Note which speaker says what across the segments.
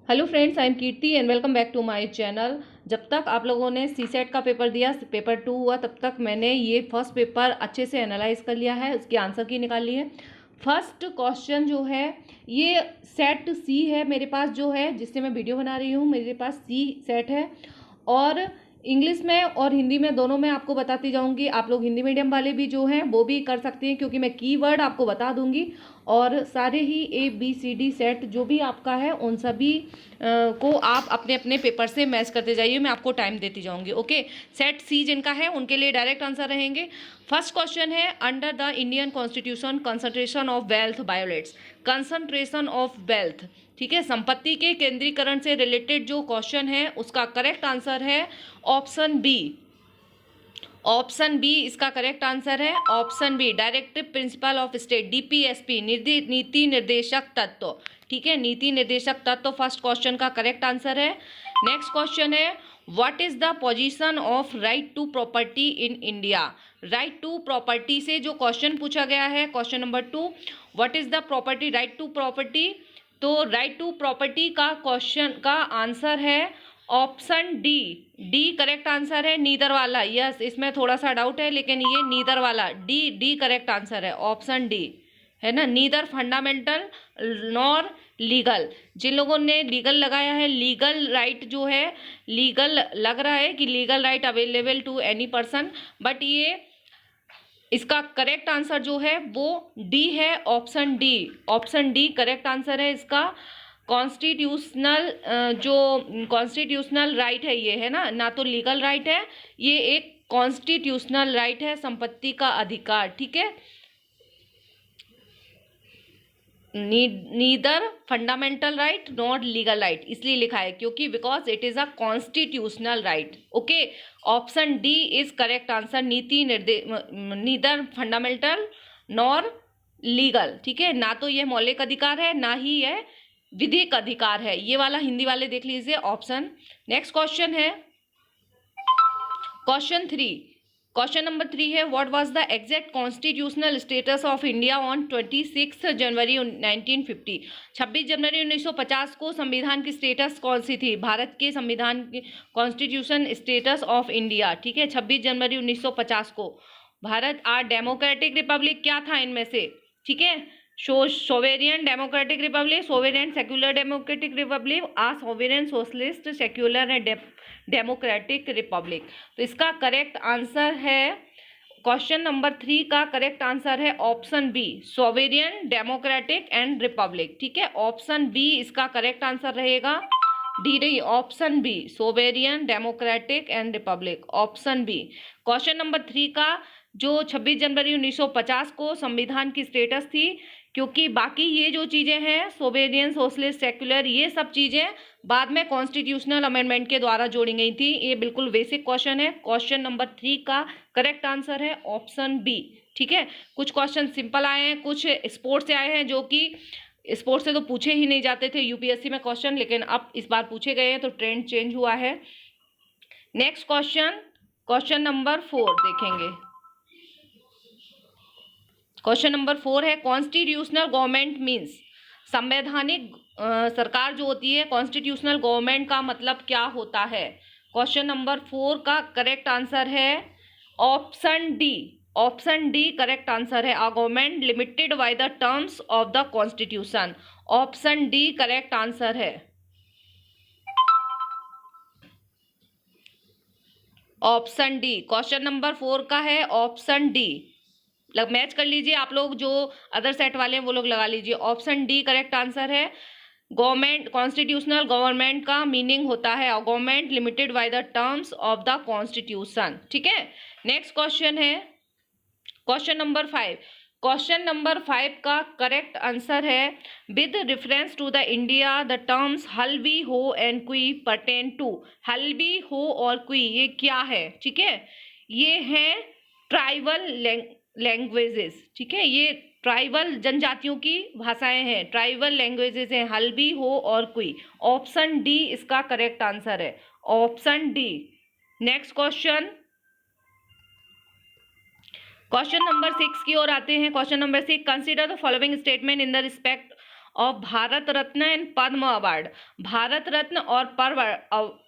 Speaker 1: Hello friends, I am Kirti and welcome back to my channel. जब तक आप लोगों ने सी सेट का पेपर दिया, पेपर 2 हुआ, तब तक मैंने ये फर्स्ट पेपर अच्छे से एनालाइज कर लिया है, उसकी आंसर की निकाल ली है। फर्स्ट क्वेश्चन जो है ये सेट सी है मेरे पास, जो है जिससे मैं वीडियो बना रही हूँ, मेरे पास सी सेट है। और इंग्लिश में और हिंदी में दोनों में आपको बताती जाऊंगी। आप लोग हिंदी मीडियम वाले भी जो हैं वो भी कर सकते हैं, क्योंकि मैं कीवर्ड आपको बता दूंगी। और सारे ही ABCD सेट जो भी आपका है उन सभी को आप अपने अपने पेपर से मैच करते जाइए, मैं आपको टाइम देती जाऊंगी। ओके, सेट सी जिनका है उनके लिए डायरेक्ट आंसर रहेंगे। फर्स्ट क्वेश्चन है, under the Indian constitution concentration of wealth violates. Concentration of wealth, ठीक है, संपत्ति के केंद्रीकरण से रिलेटेड जो क्वेश्चन है उसका करेक्ट आंसर है ऑप्शन बी। ऑप्शन बी इसका करेक्ट आंसर है। Option B, directive principle of state, DPSP, नीति निर्देशक तत्व, ठीक है, नीति निर्देशक तत्व फर्स्ट क्वेश्चन का करेक्ट आंसर है। नेक्स्ट क्वेश्चन है, what is the position of right to property in India. Right to property से जो क्वेश्चन पूछा गया है, question number 2, what is the property, right to property. तो राइट टू प्रॉपर्टी का क्वेश्चन का आंसर है option D. D correct answer है, नीदर वाला। यस, इसमें थोड़ा सा डाउट है लेकिन ये नीदर वाला, डी करेक्ट आंसर है, ऑप्शन डी है ना। Neither fundamental nor legal. जिन लोगों ने लीगल लगाया है, लीगल राइट जो है, लीगल लग रहा है कि legal right available to any person, but ये इसका करेक्ट आंसर जो है वो डी है, option D. Option D correct answer है इसका। कॉन्स्टिट्यूशनल जो कॉन्स्टिट्यूशनल राइट है ये, है ना तो लीगल राइट है, ये एक कॉन्स्टिट्यूशनल राइट है, संपत्ति का अधिकार, ठीक है। Neither fundamental right not legal right इसलिए लिखा है क्योंकि because it is a constitutional right. Okay, option D is correct answer. Neither fundamental nor legal, ठीक है, ना तो ये मौलिक अधिकार है ना ही यह विधिक अधिकार है। ये वाला हिंदी वाले देख लीजिए ऑप्शन। नेक्स्ट क्वेश्चन है क्वेश्चन 3। क्वेश्चन नंबर 3 है, what was the exact constitutional status of India on 26 जनवरी 1950। 26 जनवरी 1950 को संविधान की स्टेटस कौन सी थी, भारत के संविधान की कॉन्स्टिट्यूशन स्टेटस ऑफ इंडिया, ठीक है। 26 जनवरी 1950 को भारत आ डेमोक्रेटिक रिपब्लिक क्या था इनमें से, ठीक है। Sovereign democratic republic, sovereign secular democratic republic, uh sovereign socialist secular democratic republic. तो इसका करेक्ट आंसर है, क्वेश्चन नंबर 3 का करेक्ट आंसर है option B, sovereign democratic and republic, ठीक है। ऑप्शन बी इसका करेक्ट आंसर रहेगा, डी रही option B, sovereign democratic and republic, option B. Question number 3 का जो 26 जनवरी 1950 को संविधान की स्टेटस थी, क्योंकि बाकी ये जो चीज़ें हैं सोवेरियन सोशलिस्ट सेक्युलर, ये सब चीज़ें बाद में कॉन्स्टिट्यूशनल अमेंडमेंट के द्वारा जोड़ी गई थी। ये बिल्कुल बेसिक क्वेश्चन है। क्वेश्चन नंबर 3 का करेक्ट आंसर है ऑप्शन बी, ठीक है। कुछ क्वेश्चन सिंपल आए हैं, कुछ स्पोर्ट्स से आए हैं, जो कि स्पोर्ट्स से तो पूछे ही नहीं जाते थे यूपीएससी में क्वेश्चन, लेकिन अब इस बार पूछे गए हैं तो ट्रेंड चेंज हुआ है। नेक्स्ट क्वेश्चन, क्वेश्चन नंबर 4 देखेंगे। क्वेश्चन नंबर 4 है, कॉन्स्टिट्यूशनल गवर्नमेंट मीन्स, संवैधानिक सरकार जो होती है, कॉन्स्टिट्यूशनल गवर्नमेंट का मतलब क्या होता है। क्वेश्चन नंबर 4 का करेक्ट आंसर है option D. Option D correct answer है, a government limited by the terms of the constitution. Option D correct answer है, ऑप्शन डी। क्वेश्चन नंबर 4 का है ऑप्शन डी, मैच कर लीजिए आप लोग, जो अदर सेट वाले हैं वो लोग लगा लीजिए। ऑप्शन डी करेक्ट आंसर है। गवर्नमेंट, कॉन्स्टिट्यूशनल गवर्नमेंट का मीनिंग होता है government limited by the terms of the constitution, ठीक है। नेक्स्ट क्वेश्चन है क्वेश्चन नंबर 5। क्वेश्चन नंबर 5 का करेक्ट आंसर है, with reference to the India the terms हल्बी हो एंड क्वी पर्टेन टू। हल्बी हो और क्वी ये क्या है, ठीक है, ये है ट्राइबल लैंग्वेजेस, ठीक है, ये ट्राइबल जनजातियों की भाषाएं हैं, ट्राइबल लैंग्वेजेस हैं, हल्बी हो और क्वी। ऑप्शन डी इसका करेक्ट आंसर है, option D. Next question, question number 6 की ओर आते हैं। Question number 6, consider the following statement in the respect of Bharat Ratna and Padma award. Bharat Ratna और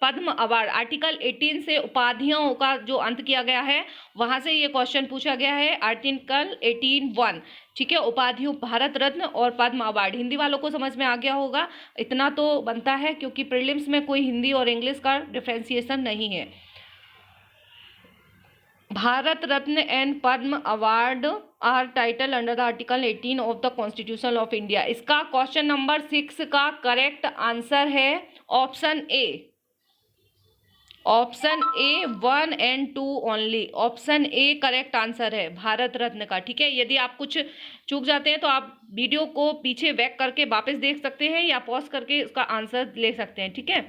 Speaker 1: पद्म अवार्ड आर्टिकल 18 से उपाधियों का जो अंत किया गया है, वहां से ये क्वेश्चन पूछा गया है, आर्टिकल 18(1). ठीक है, उपाधियों भारत रत्न और पद्म अवार्ड। हिंदी वालों को समझ में आ गया होगा, इतना तो बनता है क्योंकि प्रीलिम्स में कोई हिंदी और इंग्लिश का डिफ्रेंसिएशन नहीं है। Bharat Ratna and Padma award are title under the article 18 of the constitution of India. इसका क्वेश्चन नंबर 6 का करेक्ट आंसर है option A. Option A 1 and 2 only. Option A correct answer है भारत रत्न का। ठीक है, यदि आप कुछ चूक जाते हैं तो आप वीडियो को पीछे बैक करके वापस देख सकते हैं या पॉज करके उसका आंसर ले सकते हैं। ठीक है,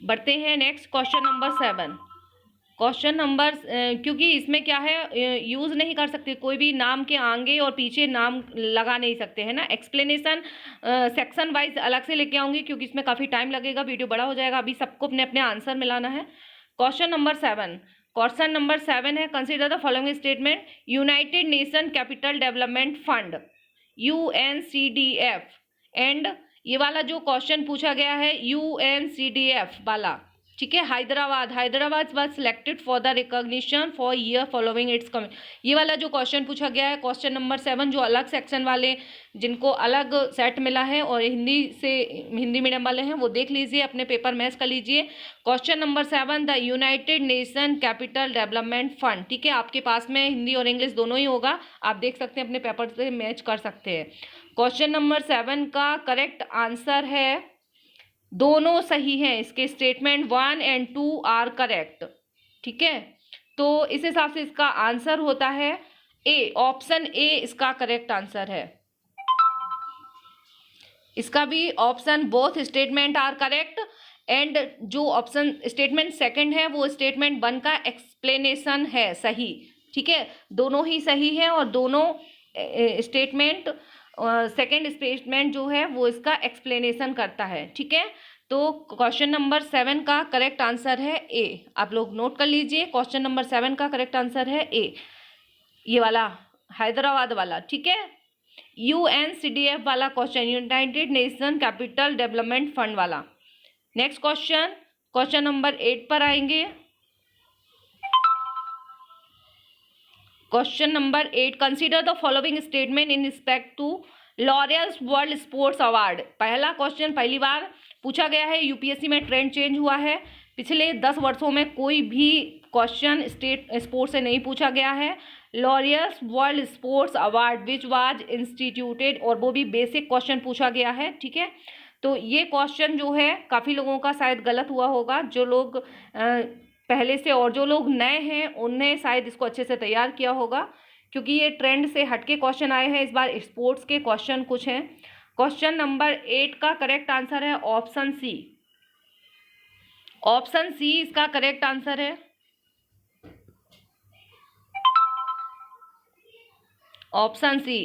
Speaker 1: बढ़ते हैं next question number 7। Question number, क्योंकि इसमें क्या है, यूज़ नहीं कर सकते, कोई भी नाम के आगे और पीछे नाम लगा नहीं सकते हैं ना। एक्सप्लेनेशन सेक्शन वाइज अलग से लेके आऊँगी क्योंकि इसमें काफ़ी टाइम लगेगा, वीडियो बड़ा हो जाएगा। अभी सबको अपने अपने आंसर मिलाना है। Question number 7। क्वेश्चन नंबर 7 है, consider the following statement. United Nation Capital Development fund UNCDF and ये वाला जो क्वेश्चन पूछा गया है UNCDF वाला, ठीक है, Hyderabad was selected for the recognition for year following it's coming. ये वाला जो क्वेश्चन पूछा गया है क्वेश्चन नंबर 7, जो अलग सेक्शन वाले जिनको अलग सेट मिला है और हिंदी मीडियम वाले हैं वो देख लीजिए, अपने पेपर मैच कर लीजिए। Question number 7, the United Nation Capital Development fund. ठीक है, आपके पास में हिंदी और इंग्लिश दोनों ही होगा, आप देख सकते हैं, अपने पेपर से मैच कर सकते हैं। क्वेश्चन नंबर 7 का करेक्ट आंसर है, दोनों सही हैं, इसके स्टेटमेंट 1 and 2 आर करेक्ट। ठीक है, तो इस हिसाब से इसका आंसर होता है ए। ऑप्शन ए इसका करेक्ट आंसर है। इसका भी option both statement are correct and जो ऑप्शन स्टेटमेंट सेकंड है वो स्टेटमेंट 1 का एक्सप्लेनेशन है सही। ठीक है, दोनों ही सही है और दोनों स्टेटमेंट सेकेंड स्टेटमेंट जो है वो इसका एक्सप्लेनेशन करता है। ठीक है, तो क्वेश्चन नंबर 7 का करेक्ट आंसर है ए। आप लोग नोट कर लीजिए, क्वेश्चन नंबर 7 का करेक्ट आंसर है ए, ये वाला हैदराबाद वाला। ठीक है, UNCDF वाला question, United Nation Capital Development Fund वाला। नेक्स्ट क्वेश्चन, क्वेश्चन नंबर 8 पर आएंगे। Question number 8, consider the following statement in respect to Laureus World Sports Award. पहला क्वेश्चन पहली बार पूछा गया है, यूपीएससी में ट्रेंड चेंज हुआ है, पिछले 10 वर्षों में कोई भी क्वेश्चन स्पोर्ट्स से नहीं पूछा गया है। Laureus World Sports Award which was instituted, और वो भी बेसिक क्वेश्चन पूछा गया है। ठीक है, तो ये क्वेश्चन जो है काफ़ी लोगों का शायद गलत हुआ होगा, जो लोग पहले से और जो लोग नए हैं उनने शायद इसको अच्छे से तैयार किया होगा, क्योंकि ये ट्रेंड से हटके क्वेश्चन आए हैं, इस बार स्पोर्ट्स के क्वेश्चन कुछ हैं। क्वेश्चन नंबर 8 का करेक्ट आंसर है ऑप्शन सी। ऑप्शन सी इसका करेक्ट आंसर है। Option C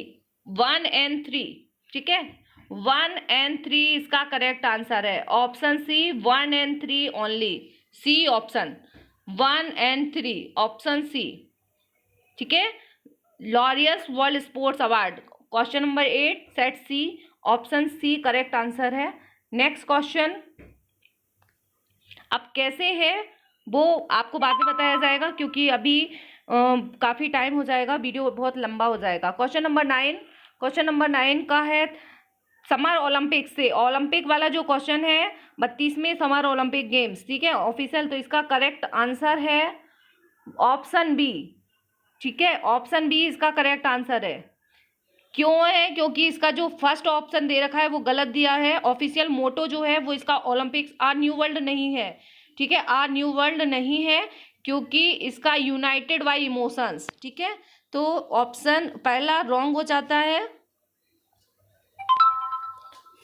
Speaker 1: 1 and 3। ठीक है, 1 and 3 इसका करेक्ट आंसर है। Option C 1 and 3 only. C option 1 and 3 option C. ठीक है, Laureus World Sports Award question number 8 set C, option C correct answer है। Next question, अब कैसे है वो आपको बाद में बताया जाएगा, क्योंकि अभी काफ़ी टाइम हो जाएगा, वीडियो बहुत लंबा हो जाएगा। क्वेश्चन नंबर 9, क्वेश्चन नंबर 9 का है समर ओलंपिक से, ओलंपिक वाला जो क्वेश्चन है 32वें समर ओलंपिक गेम्स। ठीक है, ऑफिशियल, तो इसका करेक्ट आंसर है ऑप्शन बी। ठीक है, ऑप्शन बी इसका करेक्ट आंसर है। क्यों है, क्योंकि इसका जो फर्स्ट ऑप्शन दे रखा है वो गलत दिया है। ऑफिशियल मोटो जो है वो इसका ओलंपिक्स आर न्यू वर्ल्ड नहीं है। ठीक है, आर न्यू वर्ल्ड नहीं है क्योंकि इसका यूनाइटेड बाय इमोशंस। ठीक है, तो ऑप्शन पहला रॉन्ग हो जाता है,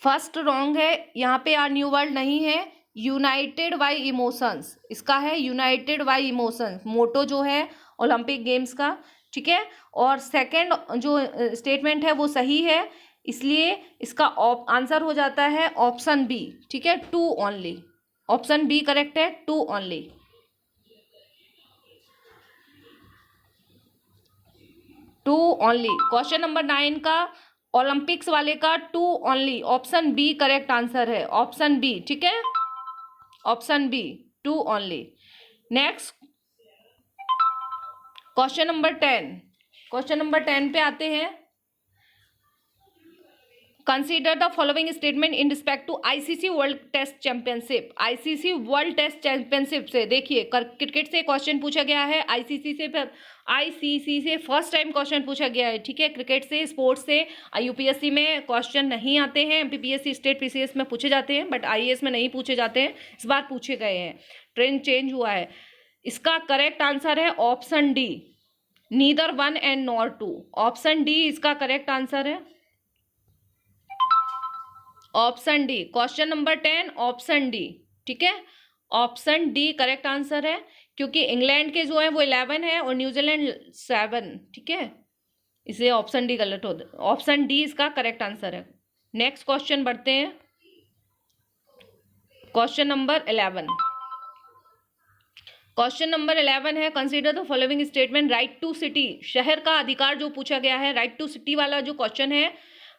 Speaker 1: फर्स्ट रॉन्ग है, यहाँ पे आर न्यू वर्ल्ड नहीं है, यूनाइटेड बाय इमोशंस इसका है, यूनाइटेड बाय इमोशंस मोटो जो है ओलंपिक गेम्स का। ठीक है, और सेकंड जो स्टेटमेंट है वो सही है, इसलिए इसका आंसर हो जाता है ऑप्शन बी। ठीक है, 2 ओनली। ऑप्शन बी करेक्ट है, 2 ओनली। क्वेश्चन नंबर 9 का ओलंपिक्स वाले का 2 only, option B correct answer है, ऑप्शन बी, ठीक है, option B 2 only. Next question number 10, question number 10 पे आते हैं। Consider the following statement in respect to ICC world test championship. ICC world test championship से देखिए क्रिकेट से question पूछा गया है, आईसीसी से फर्स्ट टाइम क्वेश्चन पूछा गया है, ठीक है। क्रिकेट से, स्पोर्ट्स से यूपीएससी में क्वेश्चन नहीं आते हैं, एमपीपीएससी स्टेट पीसीएस में पूछे जाते हैं, बट आईएएस में नहीं पूछे जाते हैं। इस बार पूछे गए हैं, ट्रेंड चेंज हुआ है। इसका करेक्ट आंसर है option D, neither 1 and nor 2। Option D इसका करेक्ट आंसर है, option D. Question number 10 option D, ठीक है, ऑप्शन डी करेक्ट आंसर है, क्योंकि इंग्लैंड के जो है वो 11 है और न्यूजीलैंड 7, ठीक है, इसलिए ऑप्शन डी गलत हो, ऑप्शन डी इसका करेक्ट आंसर है। नेक्स्ट क्वेश्चन बढ़ते हैं, क्वेश्चन नंबर 11। क्वेश्चन नंबर 11 है, consider the following statement, right to city, शहर का अधिकार जो पूछा गया है, राइट टू सिटी वाला जो क्वेश्चन है,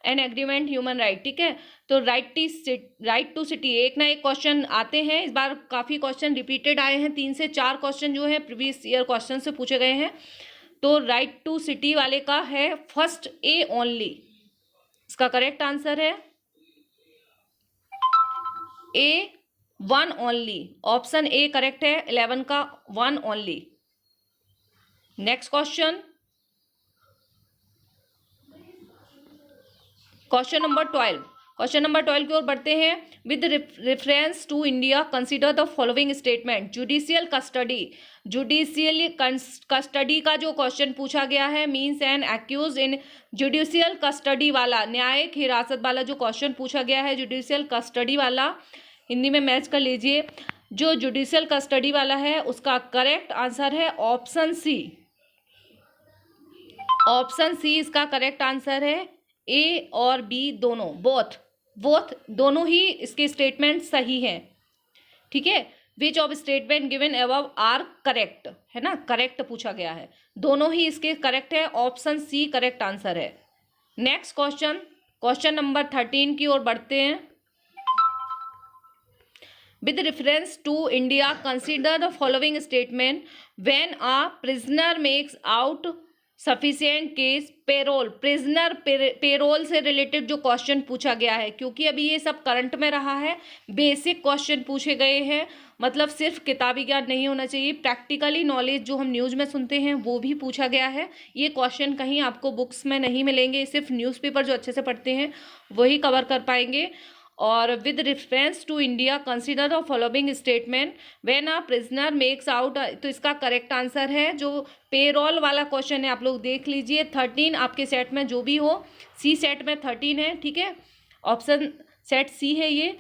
Speaker 1: एन एग्रीमेंट ह्यूमन राइट, ठीक है। तो राइट टू सिटी, एक ना एक क्वेश्चन आते हैं, इस बार काफ़ी क्वेश्चन रिपीटेड आए हैं, 3 से 4 क्वेश्चन जो है प्रीवियस ईयर क्वेश्चन से पूछे गए हैं। तो राइट टू सिटी वाले का है फर्स्ट ए ओनली, इसका करेक्ट आंसर है A 1 only, option A correct है, 11 का 1 only. Next question, question number 12, question number 12 की ओर बढ़ते हैं। With reference to India consider the following statement, judicial custody का जो क्वेश्चन पूछा गया है, means an accused in judicial custody वाला, न्यायिक हिरासत वाला जो क्वेश्चन पूछा गया है, जुडिशियल कस्टडी वाला, हिंदी में मैच कर लीजिए। जो जुडिशियल कस्टडी वाला है उसका करेक्ट आंसर है ऑप्शन सी, ऑप्शन सी इसका करेक्ट आंसर है। ए और बी दोनों, बोथ दोनों ही इसके स्टेटमेंट सही हैं, ठीक है। Which of statement given above are correct, है ना, करेक्ट पूछा गया है, दोनों ही इसके करेक्ट है, ऑप्शन सी करेक्ट आंसर है। नेक्स्ट क्वेश्चन, क्वेश्चन नंबर 13 की ओर बढ़ते हैं। With reference to India consider the following statement, when a prisoner makes out sufficient case parole, prisoner parole से रिलेटेड जो क्वेश्चन पूछा गया है, क्योंकि अभी ये सब करंट में रहा है, बेसिक क्वेश्चन पूछे गए हैं, मतलब सिर्फ किताबी ज्ञान नहीं होना चाहिए, प्रैक्टिकली नॉलेज जो हम न्यूज़ में सुनते हैं वो भी पूछा गया है। ये क्वेश्चन कहीं आपको बुक्स में नहीं मिलेंगे, सिर्फ न्यूज़पेपर जो अच्छे से पढ़ते हैं वही कवर कर पाएंगे। और with reference to India consider the following statement, when a prisoner makes out, तो इसका करेक्ट आंसर है जो पेरोल वाला क्वेश्चन है, आप लोग देख लीजिए, 13 आपके सेट में जो भी हो, सी सेट में 13 है, ठीक है, ऑप्शन सेट सी है ये,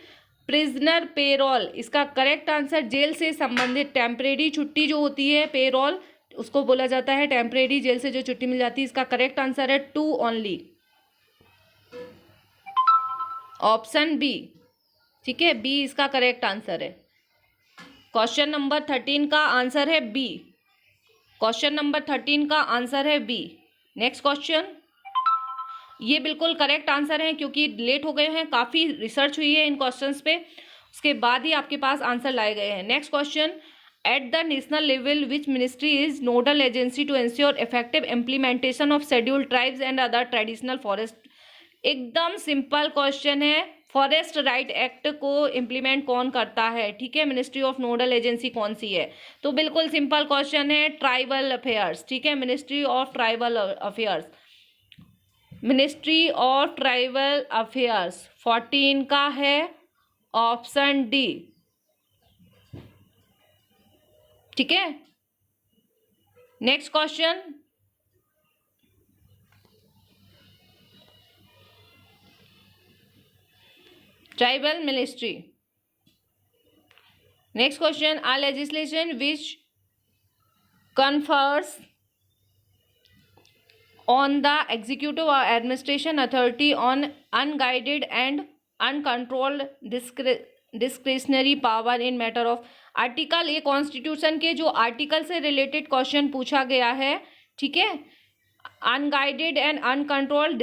Speaker 1: प्रिजनर पेरोल, इसका करेक्ट आंसर जेल से संबंधित टेम्परेरी छुट्टी जो होती है, पेरोल उसको बोला जाता है, टेम्परेरी जेल से जो छुट्टी मिल जाती है, इसका करेक्ट आंसर है 2 ओनली, ऑप्शन बी, ठीक है, बी इसका करेक्ट आंसर है। क्वेश्चन नंबर 13 का आंसर है बी, क्वेश्चन नंबर 13 का आंसर है बी। नेक्स्ट क्वेश्चन, ये बिल्कुल करेक्ट आंसर है, क्योंकि लेट हो गए हैं, काफ़ी रिसर्च हुई है इन क्वेश्चंस पे, उसके बाद ही आपके पास आंसर लाए गए हैं। Next question, at the national level which ministry is nodal agency to ensure effective implementation of scheduled tribes and other traditional forest. एकदम सिंपल क्वेश्चन है, फॉरेस्ट राइट एक्ट को इम्प्लीमेंट कौन करता है, ठीक है, मिनिस्ट्री ऑफ नोडल एजेंसी कौन सी है, तो बिल्कुल सिंपल क्वेश्चन है, ट्राइबल अफेयर्स, ठीक है, ministry of tribal affairs, ministry of tribal affairs 14 का है ऑप्शन डी, ठीक है। Next question, tribal ministry. Next question, a legislation which confers on the executive or administration authority on unguided and uncontrolled discretionary power in matter of article, ये constitution के जो article से related question पूछा गया है, ठीक है, unguided and uncontrolled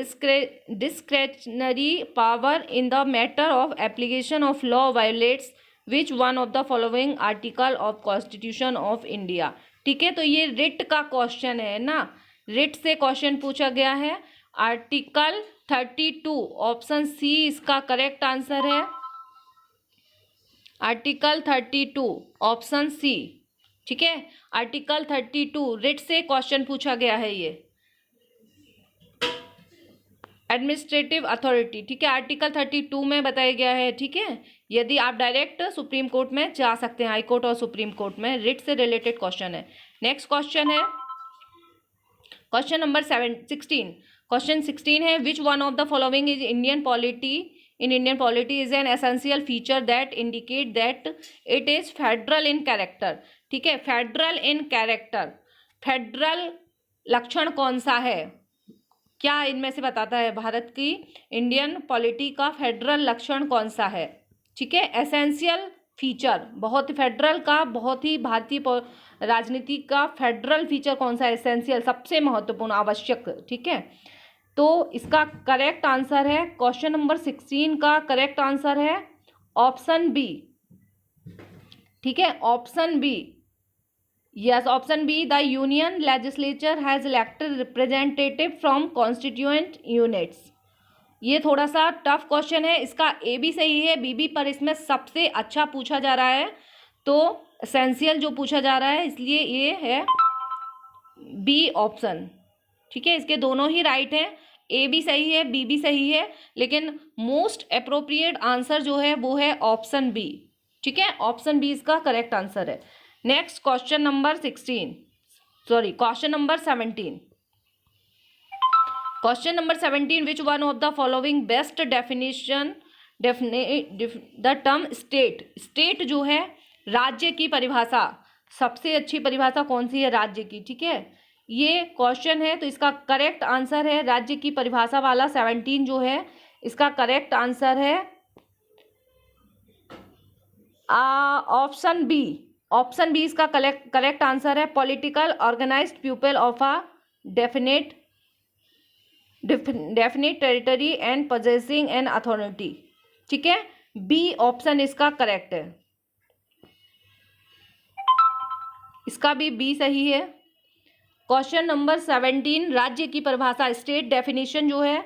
Speaker 1: discretionary power in the matter of application of law violates which one of the following article of Constitution of India। ठीक है, तो ये रिट का क्वेश्चन है ना, रिट से क्वेश्चन पूछा गया है। आर्टिकल 32 ऑप्शन सी इसका करेक्ट आंसर है। आर्टिकल 32 ऑप्शन सी, ठीक है, आर्टिकल 32 रिट से क्वेश्चन पूछा गया है ये। एडमिनिस्ट्रेटिव अथॉरिटी, ठीक है, आर्टिकल 32 में बताया गया है। ठीक है, यदि आप डायरेक्ट सुप्रीम कोर्ट में जा सकते हैं, हाई कोर्ट और सुप्रीम कोर्ट में, रिट से रिलेटेड क्वेश्चन है। नेक्स्ट क्वेश्चन है क्वेश्चन नंबर 16। क्वेश्चन 16 है, विच one of the following is Indian polity is an essential feature that indicate that it is federal in character. ठीक है, federal इन character, federal लक्षण कौन सा है, क्या इनमें से बताता है भारत की इंडियन पॉलिटी का फेडरल लक्षण कौन सा है। ठीक है, एसेंशियल फीचर, बहुत फेडरल का, बहुत ही भारतीय राजनीति का फेडरल फीचर कौन सा है, एसेंशियल, सबसे महत्वपूर्ण, आवश्यक। ठीक है, तो इसका करेक्ट आंसर है, क्वेश्चन नंबर 16 का करेक्ट आंसर है ऑप्शन बी। ठीक है, option B, yes, option B, the union legislature has elected representative from constituent units. ये थोड़ा सा टफ क्वेश्चन है, इसका ए भी सही है, बी भी, पर इसमें सबसे अच्छा पूछा जा रहा है, तो एसेंशियल जो पूछा जा रहा है, इसलिए ये है बी ऑप्शन। ठीक है, इसके दोनों ही राइट हैं, ए भी सही है, बी भी सही है, लेकिन मोस्ट अप्रोप्रिएट आंसर जो है वो है ऑप्शन बी। ठीक है, ऑप्शन बी इसका करेक्ट आंसर है। Next question number 17। Question number 17। Question number 17, which one of the following best definition the term state. State जो है, राज्य की परिभाषा, सबसे अच्छी परिभाषा कौन सी है राज्य की। ठीक है, ये क्वेश्चन है, तो इसका करेक्ट आंसर है राज्य की परिभाषा वाला 17 जो है, इसका करेक्ट आंसर है ऑप्शन बी। ऑप्शन बी इसका करेक्ट आंसर है, political organised people of a definite territory and possessing an authority. ठीक है, बी ऑप्शन इसका करेक्ट है, इसका भी बी सही है। क्वेश्चन नंबर 17, राज्य की परिभाषा, स्टेट डेफिनेशन जो है,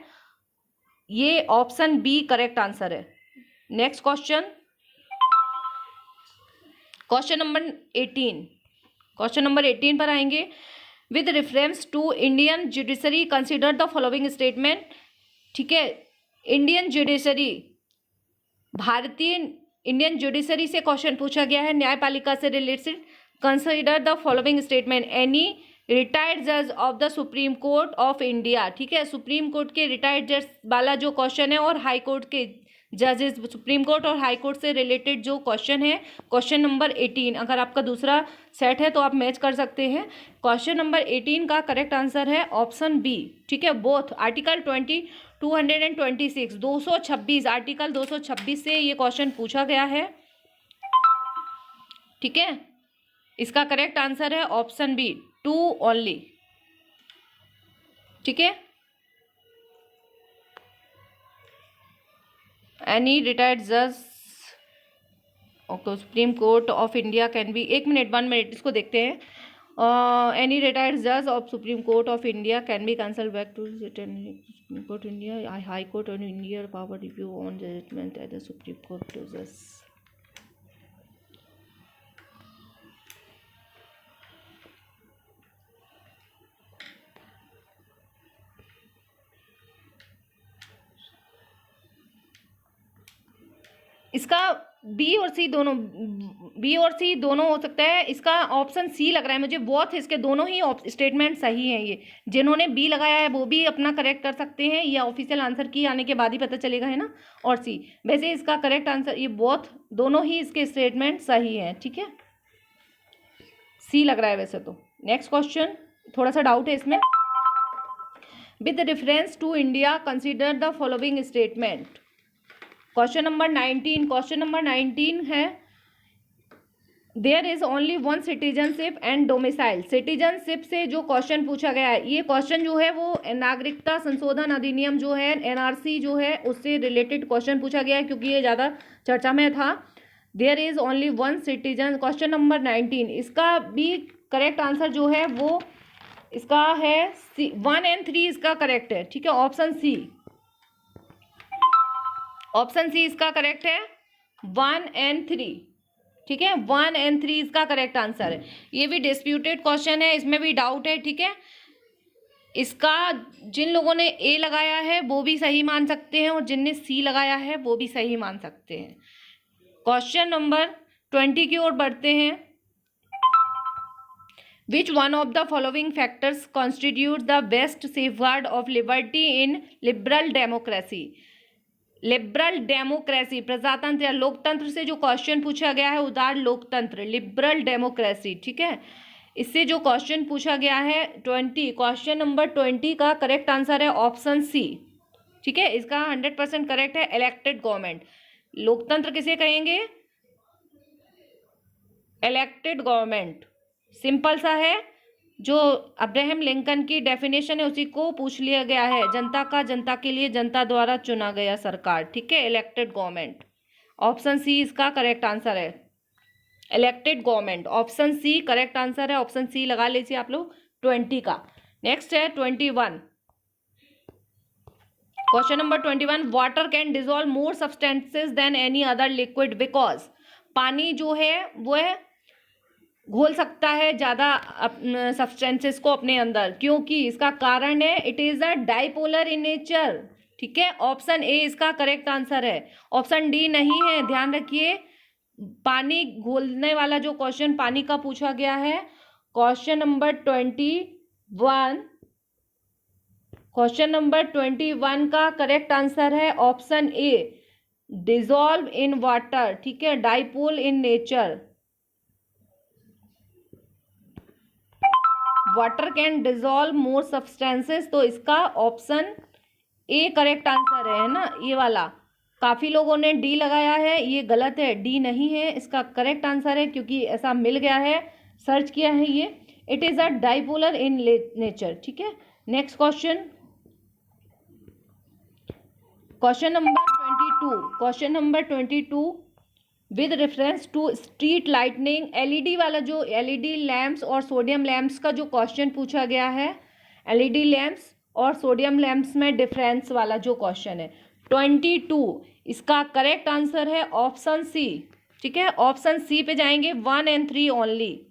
Speaker 1: ये ऑप्शन बी करेक्ट आंसर है। Next question, question number 18। Question number 18 पर आएंगे, with reference to Indian judiciary consider the following statement. ठीक है, इंडियन जुडिशरी, भारतीय इंडियन जुडिशरी से क्वेश्चन पूछा गया है, न्यायपालिका से related. Consider the following statement, any retired जज of the Supreme Court of India. ठीक है, सुप्रीम कोर्ट के रिटायर्ड जज वाला जो क्वेश्चन है, और हाई कोर्ट के जजेस, सुप्रीम कोर्ट और हाई कोर्ट से रिलेटेड जो क्वेश्चन है, क्वेश्चन नंबर 18। अगर आपका दूसरा सेट है तो आप मैच कर सकते हैं। क्वेश्चन नंबर 18 का करेक्ट आंसर है ऑप्शन बी। ठीक है, बोथ आर्टिकल 226 226 आर्टिकल 226 से ये क्वेश्चन पूछा गया है। ठीक है, इसका करेक्ट आंसर है ऑप्शन बी, 2 ओनली। ठीक है, एनी रिटायर्ड जज okay supreme Court of India can be, 1 minute इसको देखते हैं। एनी रिटायर्ड जज of supreme Court of India can be cancel back to supreme court India, high court of India power review on judgement at the Supreme court जज। इसका B और सी दोनों हो सकता है। इसका ऑप्शन सी लग रहा है मुझे, बोथ इसके दोनों ही स्टेटमेंट सही हैं। ये जिन्होंने बी लगाया है वो भी अपना करेक्ट कर सकते हैं, ये ऑफिशियल आंसर की आने के बाद ही पता चलेगा, है ना। और सी, वैसे इसका करेक्ट आंसर ये बोथ, दोनों ही इसके स्टेटमेंट सही हैं। ठीक है, सी लग रहा है वैसे तो। नेक्स्ट क्वेश्चन, थोड़ा सा डाउट है इसमें, with reference to India consider the following statement. Question number 19 है, there is only one citizenship and domicile. Citizenship से जो क्वेश्चन पूछा गया है, ये क्वेश्चन जो है वो नागरिकता संशोधन अधिनियम जो है एनआरसी जो है उससे रिलेटेड क्वेश्चन पूछा गया है, क्योंकि ये ज़्यादा चर्चा में था। There is only one citizen, question number 19, इसका भी करेक्ट आंसर जो है वो इसका है सी, 1 और 3 इसका करेक्ट है, ठीक है, ऑप्शन सी। ऑप्शन सी इसका करेक्ट है, 1 और 3, ठीक है, 1 और 3 इसका करेक्ट आंसर है। ये भी डिस्प्यूटेड क्वेश्चन है, इसमें भी डाउट है, ठीक है। इसका जिन लोगों ने ए लगाया है वो भी सही मान सकते हैं और जिनने सी लगाया है वो भी सही मान सकते हैं। क्वेश्चन नंबर 20 की ओर बढ़ते हैं। Which one of the following factors constitute the best safeguard of liberty in liberal democracy? Liberal democracy, प्रजातंत्र या लोकतंत्र से जो क्वेश्चन पूछा गया है, उदार लोकतंत्र, लिबरल डेमोक्रेसी, ठीक है। इससे जो क्वेश्चन पूछा गया है 20, क्वेश्चन नंबर 20 का करेक्ट आंसर है ऑप्शन सी, ठीक है। इसका 100% करेक्ट है, इलेक्टेड गवर्नमेंट। लोकतंत्र किसे कहेंगे? इलेक्टेड गवर्नमेंट, सिंपल सा है, जो अब्राहम लिंकन की डेफिनेशन है उसी को पूछ लिया गया है, जनता का, जनता के लिए, जनता द्वारा चुना गया सरकार, ठीक है, इलेक्टेड गवर्नमेंट। ऑप्शन सी इसका करेक्ट आंसर है, elected government, option C correct answer है, ऑप्शन सी लगा लीजिए आप लोग 20 का। नेक्स्ट है 21, question number 21, water can dissolve more substances than any other liquid because, पानी जो है वो है घोल सकता है ज़्यादा सब्सटेंसेस को अपने अंदर, क्योंकि इसका कारण है it is a dipolar in nature, ठीक है। ऑप्शन ए इसका करेक्ट आंसर है, ऑप्शन डी नहीं है, ध्यान रखिए। पानी घोलने वाला जो क्वेश्चन पानी का पूछा गया है, क्वेश्चन नंबर 21, क्वेश्चन नंबर 21 का करेक्ट आंसर है option A, dissolve in water, ठीक है, dipole in nature. Water can dissolve more substances, तो इसका ऑप्शन ए करेक्ट आंसर है ना, ये वाला। काफ़ी लोगों ने डी लगाया है, ये गलत है, डी नहीं है, इसका करेक्ट आंसर है, क्योंकि ऐसा मिल गया है, सर्च किया है ये, it is a dipolar in nature, ठीक है। Next question, question number 22, question number 22, with reference to street lightning, LED वाला जो एलईडी लैंप्स और सोडियम लैंप्स का जो क्वेश्चन पूछा गया है, एलईडी लैंप्स और सोडियम लैंप्स में डिफरेंस वाला जो क्वेश्चन है 22, इसका करेक्ट आंसर है ऑप्शन सी, ठीक है, ऑप्शन सी पे जाएंगे, 1 और 3 only,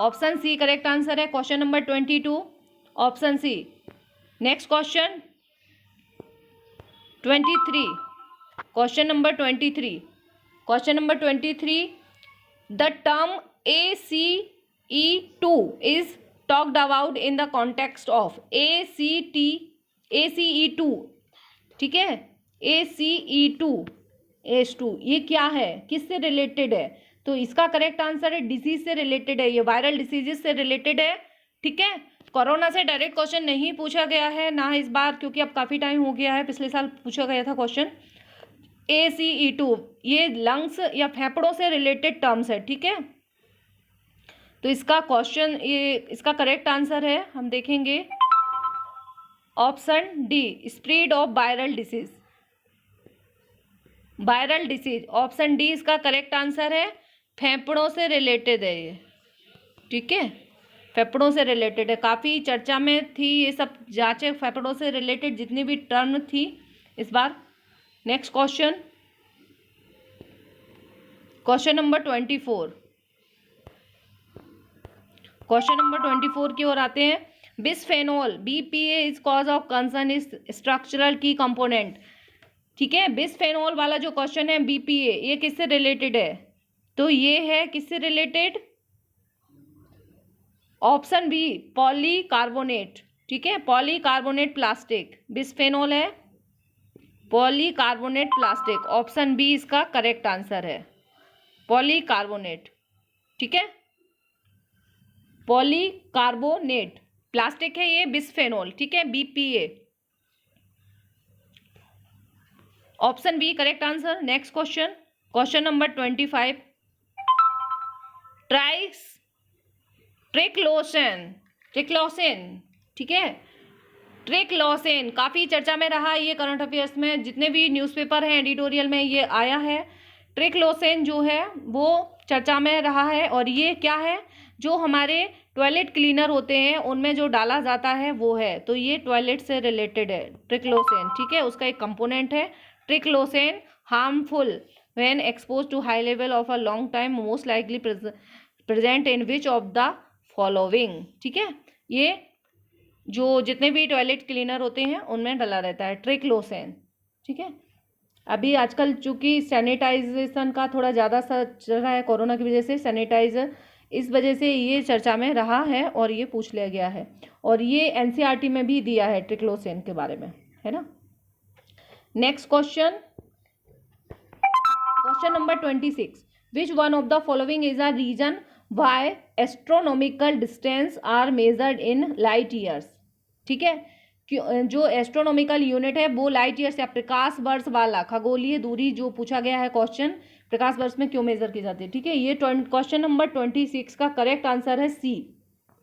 Speaker 1: option C correct answer है, question number 22, option C. Next question 23, question number 23, question number 23, the term ACE2 is talked about in the context of ACE2, ठीक है, ACE2, ये क्या है, किससे रिलेटेड है? तो इसका करेक्ट आंसर है डिसीज से रिलेटेड है, ये वायरल डिसीजेस से रिलेटेड है, ठीक है। कोरोना से डायरेक्ट क्वेश्चन नहीं पूछा गया है ना इस बार, क्योंकि अब काफ़ी टाइम हो गया है, पिछले साल पूछा गया था क्वेश्चन। ACE2 ये लंग्स या फेफड़ों से रिलेटेड टर्म्स है, ठीक है। तो इसका क्वेश्चन ये इसका करेक्ट आंसर है, हम देखेंगे option D, spread of viral disease, viral disease, option D इसका करेक्ट आंसर है, फेफड़ों से रिलेटेड है ये, ठीक है, फेफड़ों से रिलेटेड है, काफ़ी चर्चा में थी ये सब जांचें, फेफड़ों से रिलेटेड जितनी भी टर्म थी इस बार। Next question, question number 24, question number 24 की ओर आते हैं। Bisphenol BPA is cause of concern is structural key component, ठीक है। बिस्फेनॉल वाला जो क्वेश्चन है BPA ये किससे रिलेटेड है? तो ये है किससे रिलेटेड, ऑप्शन बी, पॉलीकार्बोनेट, ठीक है, पॉलीकार्बोनेट प्लास्टिक, बिस्फेनॉल है पॉलीकार्बोनेट प्लास्टिक, ऑप्शन बी इसका करेक्ट आंसर है, पॉलीकार्बोनेट, ठीक है, पॉलीकार्बोनेट प्लास्टिक है ये, बिस्फेनॉल, ठीक है, BPA, option B correct answer. Next question question number 25, triclosan, ठीक है, ट्रिक्लोसन काफ़ी चर्चा में रहा ये करंट अफेयर्स में, जितने भी न्यूज़पेपर हैं एडिटोरियल में ये आया है। ट्रिक्लोसन जो है वो चर्चा में रहा है, और ये क्या है, जो हमारे टॉयलेट क्लीनर होते हैं उनमें जो डाला जाता है वो है, तो ये टॉयलेट से रिलेटेड है ट्रिक्लोसन, ठीक है, उसका एक कंपोनेंट है। Triclosan harmful when expose to high level of a long time, most likely present in which of the following, ठीक है, ये जो जितने भी टॉयलेट क्लीनर होते हैं उनमें डला रहता है ट्रिक्लोसन, ठीक है। अभी आजकल चूंकि सैनिटाइजेशन का थोड़ा ज़्यादा चल रहा है कोरोना की वजह से, सैनिटाइजर, इस वजह से ये चर्चा में रहा है और ये पूछ लिया गया है, और ये एनसीईआरटी में भी दिया है ट्रिक्लोसन के बारे में, है ना। Next question number 26, which one of the following is a reason why astronomical distance are measured in light years, ठीक है, जो एस्ट्रोनॉमिकल यूनिट है वो लाइट ईयर्स या प्रकाश वर्ष वाला खगोलीय दूरी जो पूछा गया है क्वेश्चन, प्रकाश वर्ष में क्यों मेजर की जाती है, ठीक है। ये क्वेश्चन नंबर 26 का करेक्ट आंसर है सी,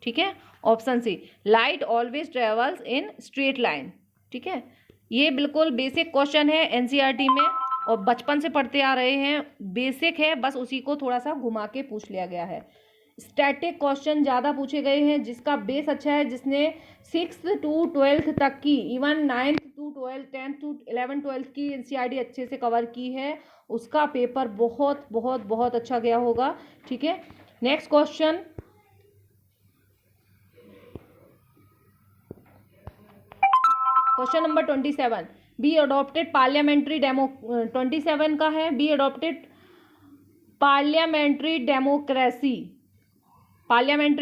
Speaker 1: ठीक है, option C, light always travels in straight line, ठीक है। ये बिल्कुल बेसिक क्वेश्चन है एनसीईआरटी में, और बचपन से पढ़ते आ रहे हैं, बेसिक है, बस उसी को थोड़ा सा घुमा के पूछ लिया गया है। स्टैटिक क्वेश्चन ज़्यादा पूछे गए हैं, जिसका बेस अच्छा है, जिसने 6th to 12th तक की, even 9th to 12th, 10th to 11th 12th की एनसीईआरटी अच्छे से कवर की है, उसका पेपर बहुत बहुत बहुत अच्छा गया होगा, ठीक है। Next question number 27, be adopted parliamentary 27 का है, बी अडॉप्टेड पार्लियामेंट्री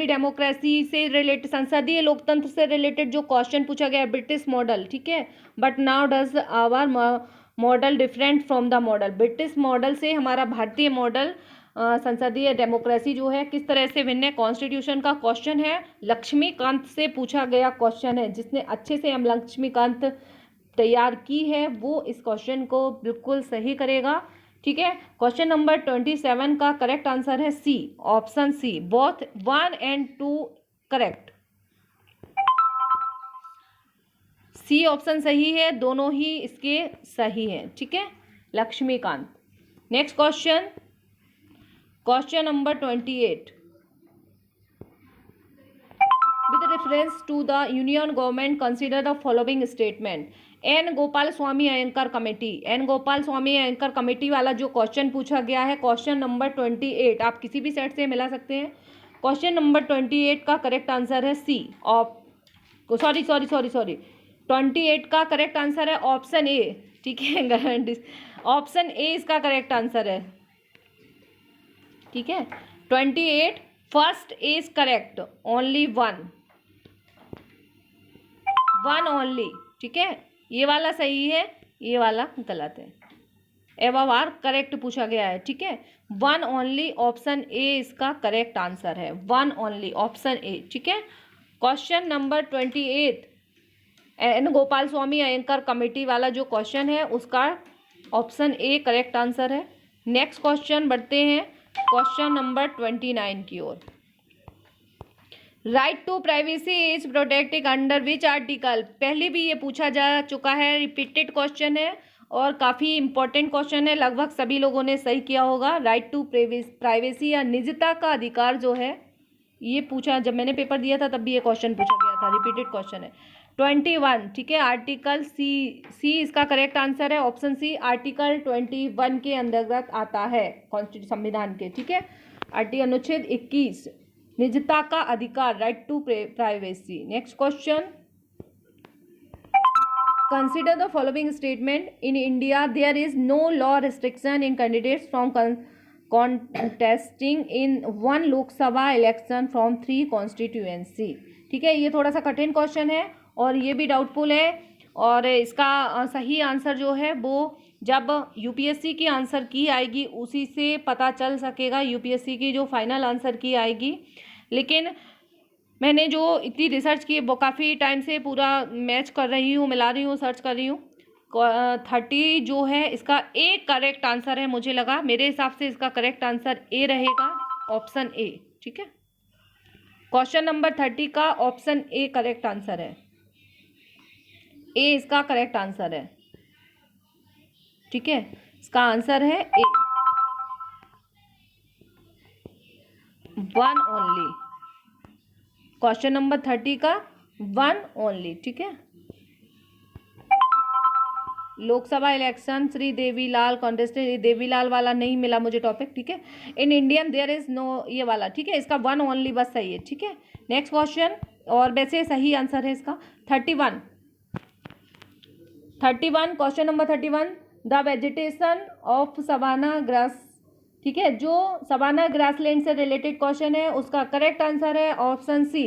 Speaker 1: डेमोक्रेसी से रिलेटेड, संसदीय लोकतंत्र से रिलेटेड जो क्वेश्चन पूछा गया है, ब्रिटिश मॉडल, ठीक है, but now does our model different from the model, British model से हमारा भारतीय मॉडल संसदीय डेमोक्रेसी जो है किस तरह से भिन्न है, कॉन्स्टिट्यूशन का क्वेश्चन है, लक्ष्मीकांत से पूछा गया क्वेश्चन है, जिसने अच्छे से हम लक्ष्मीकांत तैयार की है वो इस क्वेश्चन को बिल्कुल सही करेगा, ठीक है। क्वेश्चन नंबर 27 का करेक्ट आंसर है C, option C, both 1 and 2 correct, C option सही है, दोनों ही इसके सही हैं, ठीक है, Laxmikanth. Next question number 28, with reference to the union government consider the following statement, N Gopalaswami Ayyangar committee वाला जो क्वेश्चन पूछा गया है, क्वेश्चन नंबर 28, आप किसी भी सेट से मिला सकते हैं। क्वेश्चन नंबर 28 का करेक्ट आंसर है सी, सॉरी 28 का करेक्ट आंसर है ऑप्शन ए, ठीक है, ऑप्शन ए इसका करेक्ट आंसर है, ठीक है। 28 first A is correct, only one only, ठीक है, ये वाला सही है, ये वाला गलत है, एवं करेक्ट पूछा गया है, ठीक है, 1 ओनली, ऑप्शन ए इसका करेक्ट आंसर है, 1 ओनली, ऑप्शन ए, ठीक है। Question number 28 N Gopalaswami Ayyangar committee वाला जो क्वेश्चन है उसका ऑप्शन ए करेक्ट आंसर है। नेक्स्ट क्वेश्चन बढ़ते हैं क्वेश्चन नंबर 29 की ओर। Right to privacy is protected under which article, पहले भी ये पूछा जा चुका है, रिपीटेड क्वेश्चन है और काफ़ी इंपॉर्टेंट क्वेश्चन है, लगभग सभी लोगों ने सही किया होगा। राइट टू प्राइवेसी या निजता का अधिकार जो है ये पूछा, जब मैंने पेपर दिया था तब भी ये क्वेश्चन पूछा गया था, रिपीटेड क्वेश्चन है। 21, ठीक है, आर्टिकल सी इसका करेक्ट आंसर है, ऑप्शन सी, आर्टिकल 21 के अंतर्गत आता है कॉन्स्टिट्यूशन संविधान के, ठीक है। आर्टिकल अनुच्छेद 21 निजता का अधिकार, right to privacy. Next question, consider the following statement, in India there is no law restriction in candidates from contesting in 1 Lok Sabha election from 3 constituency, ठीक है। ये थोड़ा सा कठिन क्वेश्चन है और ये भी डाउटफुल है, और इसका सही आंसर जो है वो जब यूपीएससी की आंसर की आएगी उसी से पता चल सकेगा, यूपीएससी की जो फाइनल आंसर की आएगी। लेकिन मैंने जो इतनी रिसर्च की वो काफ़ी टाइम से पूरा मैच कर रही हूँ, मिला रही हूँ, सर्च कर रही हूँ, 30 जो है इसका ए करेक्ट आंसर है, मुझे लगा, मेरे हिसाब से इसका करेक्ट आंसर ए रहेगा, ऑप्शन ए। ठीक है, क्वेश्चन नंबर 30 का ऑप्शन ए करेक्ट आंसर है, ए इसका करेक्ट आंसर है। ठीक है, इसका आंसर है ए, 1 ओनली। क्वेश्चन नंबर 30 का 1 ओनली। ठीक है, लोकसभा इलेक्शन श्री देवीलाल कॉन्टेस्टेड, देवीलाल वाला नहीं मिला मुझे टॉपिक। ठीक है, in Indian there is no, ये वाला। ठीक है, इसका 1 ओनली बस सही है। ठीक है, नेक्स्ट क्वेश्चन, और वैसे सही आंसर है इसका 31। Question number 31, the vegetation of savanna grass. ठीक है, जो सवाना ग्रासलैंड से रिलेटेड क्वेश्चन है उसका करेक्ट आंसर है option C,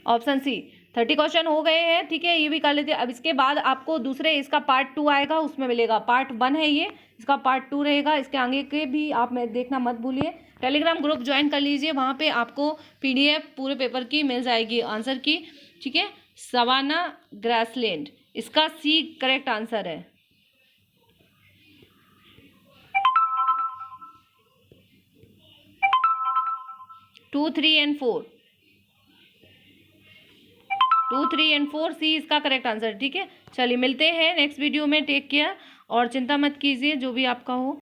Speaker 1: option C. 30 question हो गए हैं। ठीक है, ये भी कर लेते हैं। अब इसके बाद आपको दूसरे इसका पार्ट 2 आएगा, उसमें मिलेगा। पार्ट 1 है ये, इसका पार्ट 2 रहेगा। इसके आगे के भी आप देखना मत भूलिए। टेलीग्राम ग्रुप ज्वाइन कर लीजिए, वहाँ पे आपको PDF पूरे पेपर की मिल जाएगी, आंसर की। ठीक है, सवाना ग्रासलैंड, इसका सी करेक्ट आंसर है। टू, 3 एंड 4, 2, 3 एंड 4 सी इसका करेक्ट आंसर। ठीक है, चलिए मिलते हैं नेक्स्ट वीडियो में। टेक केयर और चिंता मत कीजिए जो भी आपका हो।